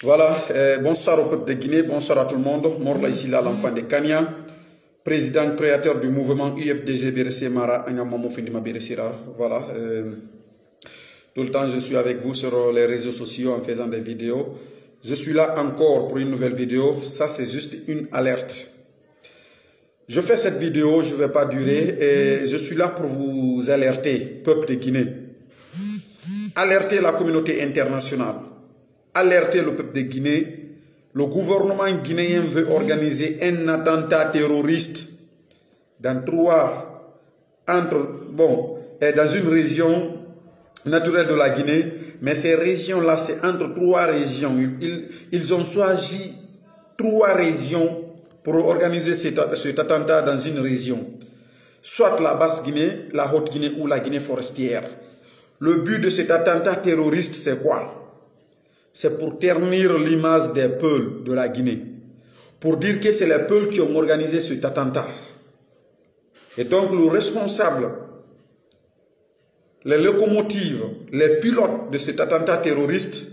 Voilà, bonsoir au peuple de Guinée, bonsoir à tout le monde. Morla ici là, l'enfant de Kanya, président créateur du mouvement UFDG BRC Mara Anyamamo Findima BRCra. Voilà, tout le temps je suis avec vous sur les réseaux sociaux en faisant des vidéos. Je suis là encore pour une nouvelle vidéo. Ça, c'est juste une alerte. Je fais cette vidéo, je ne vais pas durer, et je suis là pour vous alerter, peuple de Guinée. Alerter la communauté internationale. Alerter le peuple de Guinée. Le gouvernement guinéen veut organiser un attentat terroriste dans dans une région naturelle de la Guinée. Mais ces régions-là, c'est entre trois régions. Ils ont choisi trois régions pour organiser cet attentat dans une région. Soit la Basse-Guinée, la Haute-Guinée ou la Guinée forestière. Le but de cet attentat terroriste, c'est quoi? C'est pour ternir l'image des Peuls de la Guinée. Pour dire que c'est les Peuls qui ont organisé cet attentat. Et donc le responsable, les locomotives, les pilotes de cet attentat terroriste,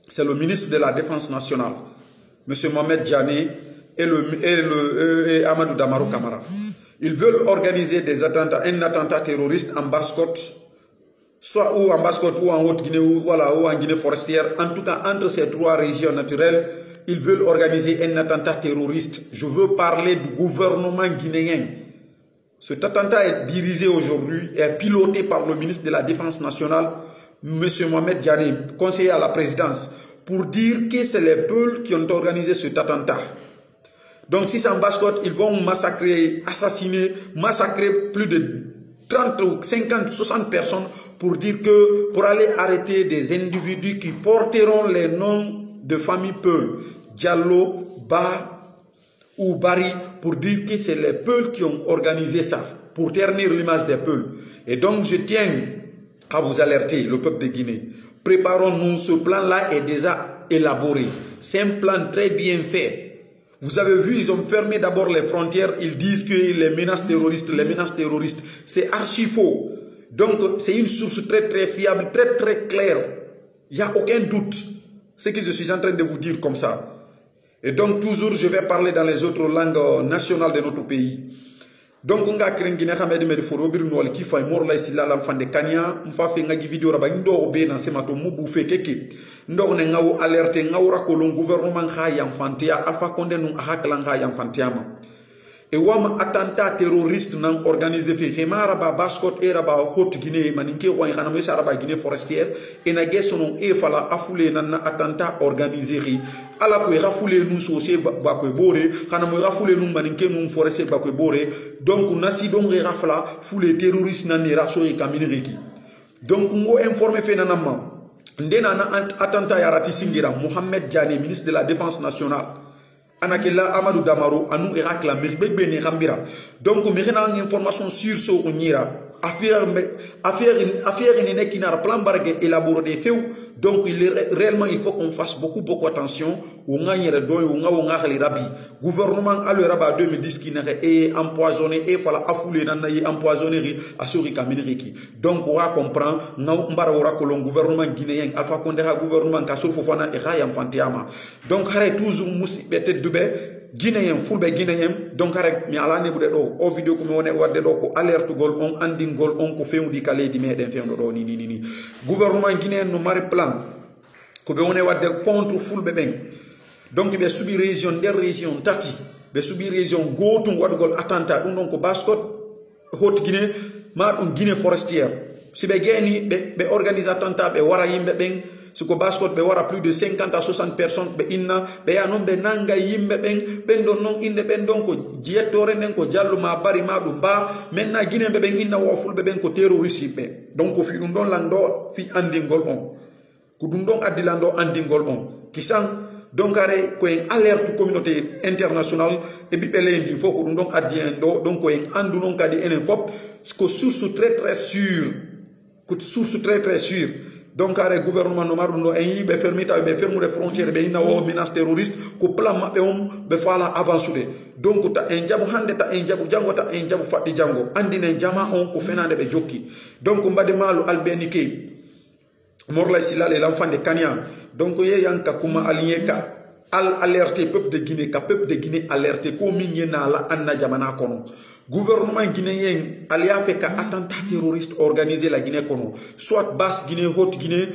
c'est le ministre de la Défense nationale, M. Mohamed Diané et Amadou Damaro Camara. Ils veulent organiser un attentat terroriste en Basse-Côte, soit ou en Basse-Côte ou en Haute-Guinée ou en Guinée forestière. En tout cas, entre ces trois régions naturelles, ils veulent organiser un attentat terroriste. Je veux parler du gouvernement guinéen. Cet attentat est dirigé aujourd'hui et piloté par le ministre de la Défense nationale, M. Mohamed Diané, conseiller à la présidence, pour dire que c'est les Peuls qui ont organisé cet attentat. Donc si c'est en Basse-Côte, ils vont massacrer, assassiner, massacrer plus de 30, 50, 60 personnes pour dire que, pour aller arrêter des individus qui porteront les noms de famille Peul, Diallo, Ba ou Bari, pour dire que c'est les Peuls qui ont organisé ça, pour ternir l'image des Peuls. Et donc je tiens à vous alerter, le peuple de Guinée. Préparons-nous, ce plan-là est déjà élaboré. C'est un plan très bien fait. Vous avez vu, ils ont fermé d'abord les frontières. Ils disent que les menaces terroristes, c'est archi faux. Donc, c'est une source très très fiable, très très claire. Il n'y a aucun doute. Ce que je suis en train de vous dire comme ça. Et donc, toujours, je vais parler dans les autres langues nationales de notre pays. Donc, on a créé une Guinée, qui fait mort ici là, l'enfant de Kanya. On va faire une vidéo, dans ce matin, ndok ne ngaw alerte ngawra ko lon gouvernement kha fantia Alpha Condé nun ahaklan kha fantiama e wama attentat terroriste nan organisé fi khimara ba Basse-Côte era ba Haute-Guinée maninke ko khana mo sara ba Guinée forestière e na gesonon e fala afule nan attentat organisé ri ala ko rafule nous socié ba ko boré khana mo rafule nun maninke nun forestier ba ko boré donc nasi don rafla foule terroriste nan ni raso e kaminiki donc ngo informer fe nanama ndena na attentat yarati singira Mohamed Diané, ministre de la Défense nationale, anakela Amadou Damaro anu Irak la merbebe ne rambira. Donc merena une information sur ce onira affaire qui n'a plan bargue élaboré des faits. Donc réellement il faut qu'on fasse beaucoup attention au nganyere doy au ngawali rabi gouvernement à le rabat 2010 qui n'a empoisonné et fala affoulé nan nayi empoisonnerie asuri kaminiki. Donc on va comprendre ngaw mbara wora ko lon gouvernement guinéen Alpha Condé gouvernement kasul fofana e rayam fantiama. Donc xare toujours musi bete dube Guinéen, fulbe Guinéen, donc avec mi ala ne bude do o vidéo ko mi wone wadde do ko alerte gol on andin gol on ko fewndi kale di meden fewndo do ni gouvernement guinéen no mari plan ko be wone wadde contre fulbe ben donc be subi région der région tati be subi région gotum wadgol attentat dum donc Basse-Côte Haute-Guinée ma dum Guinée forestière si be geni be organise attentat be wara yimbe ben si ko Basse-Côte be wara plus de 50 à 60 personnes be inna be ya non be nanga yimbe ben don non inde ben don ko jettore nen ko jallu ma bari ma dum ba menna Guinée be ben inna wo fulbe ben ko terroriste be donc ko fi dum don lando fi andingol on ko dum don adilando andingol on kisan donc are ko en alerte communauté internationale et bi belendi faut ko dum don adiendo donc ko en andu non kadi enen fop ko source très très sûre ko source très très sûre. Donc, le gouvernement no be fermita be fermu les frontières be ina o menace terroriste ko plan mabbe be fala avancer. Donc ta enjabu hande ta enjabu jango ta enjabu faddi jango andine jama on ko fenande be jokki. Donc mbade malu albenike Morla Silla est l'enfant de Kanya. Donc, il y a un kakuma aligné alerté peuple de Guinée, peuple de Guinée alerté, comme il y a un Jamana Kono. Gouvernement guinéen, il a fait qu'un attentat terroriste organisé la Guinée Kono. Soit basse Guinée, haute Guinée,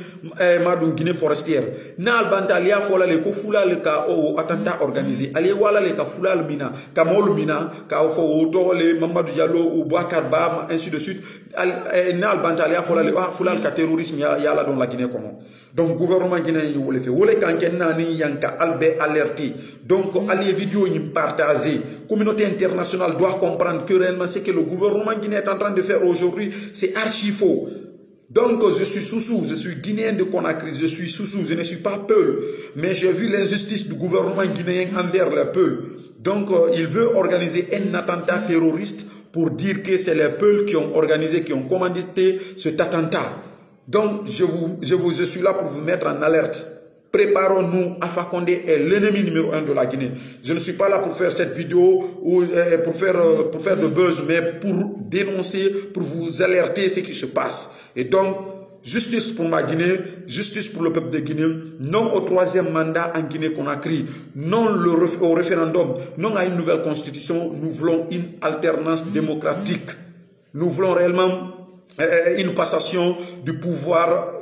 Madou Guinée forestière. N'al banta il y a fola le kofula le ka o attentat organisé. Ali wala le ka fula le mina, ka mol mina, ka ofo auto le Mamadou Diallo ou Bouakar Bam, ainsi de suite. N'al banta il y a fola le fula le ka terrorisme ya la dans la Guinée Kono. Donc, gouvernement guinéen, il le fait. Vous le kankenani yanka albe alerté. Donc, les vidéos y partagées. La communauté internationale doit comprendre que réellement ce que le gouvernement guinéen est en train de faire aujourd'hui, c'est archi faux. Donc, je suis Soussou, je suis guinéen de Conakry, je suis Soussou, je ne suis pas Peul. Mais j'ai vu l'injustice du gouvernement guinéen envers les Peul. Donc, il veut organiser un attentat terroriste pour dire que c'est les Peuls qui ont organisé, qui ont commandité cet attentat. Donc, je suis là pour vous mettre en alerte. Préparons-nous, Alpha Condé est l'ennemi numéro 1 de la Guinée. Je ne suis pas là pour faire cette vidéo ou pour faire de buzz, mais pour dénoncer, pour vous alerter ce qui se passe. Et donc, justice pour ma Guinée, justice pour le peuple de Guinée, non au 3e mandat en Guinée-Conakry, non au référendum, non à une nouvelle constitution. Nous voulons une alternance démocratique. Nous voulons réellement une passation du pouvoir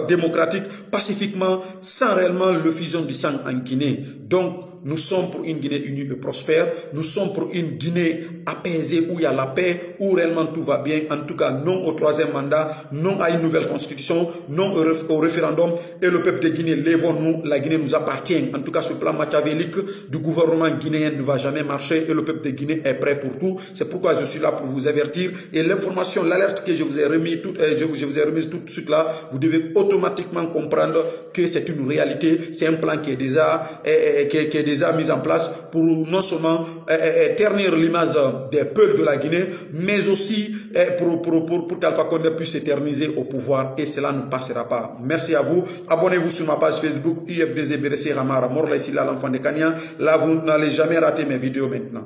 démocratique pacifiquement, sans réellement le fusion du sang en Guinée. Donc, nous sommes pour une Guinée unie et prospère. Nous sommes pour une Guinée apaisée où il y a la paix, où réellement tout va bien. En tout cas, non au 3e mandat, non à une nouvelle constitution, non au référendum. Et le peuple de Guinée, lèvons-nous. La Guinée nous appartient. En tout cas, ce plan machiavélique du gouvernement guinéen ne va jamais marcher et le peuple de Guinée est prêt pour tout. C'est pourquoi je suis là pour vous avertir. Et l'information, l'alerte que je vous ai remise tout de suite là, vous devez automatiquement comprendre que c'est une réalité. C'est un plan qui est déjà mis en place pour non seulement ternir l'image des peuples de la Guinée, mais aussi pour qu'Alpha Condé puisse s'éterniser au pouvoir, et cela ne passera pas. Merci à vous. Abonnez-vous sur ma page Facebook UFDZ BDC Ramara Morla ici là l'enfant de Kanya. Là, vous n'allez jamais rater mes vidéos maintenant.